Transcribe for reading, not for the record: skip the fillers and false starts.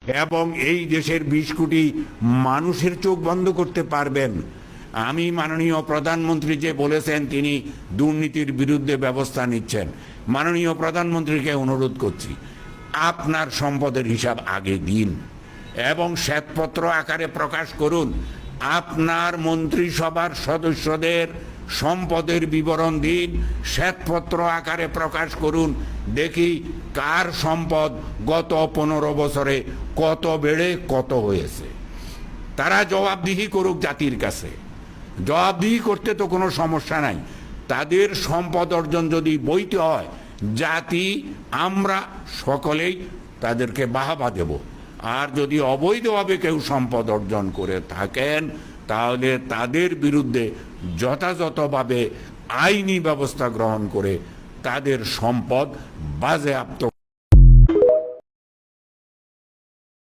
এবং এই দেশের 20 কোটি মানুষের চোখ বন্ধ করতে পারবেন। আমি মাননীয় প্রধানমন্ত্রী যে বলেছেন তিনি দুর্নীতির বিরুদ্ধে ব্যবস্থা নিচ্ছেন, মাননীয় প্রধানমন্ত্রীকে অনুরোধ করছি আপনার সম্পদের হিসাব আগে দিন এবং শ্বেতপত্র আকারে প্রকাশ করুন। আপনার মন্ত্রিসভার সদস্যদের সম্পদের বিবরণ দিন, শ্বেতপত্র আকারে প্রকাশ করুন, দেখি কার সম্পদ গত 15 বছরে কত বেড়ে কত হয়েছে। তারা জবাবদিহি করুক জাতির কাছে। জবাবদিহি করতে তো কোনো সমস্যা নাই। তাদের সম্পদ অর্জন যদি বৈধ হয়, জাতি আমরা সকলেই তাদেরকে বাহবা দেব। আর যদি অবৈধভাবে কেউ সম্পদ অর্জন করে থাকেন তাহলে তাদের বিরুদ্ধে যথাযথভাবে আইনি ব্যবস্থা গ্রহণ করে তাদের সম্পদ বাজেয়াপ্ত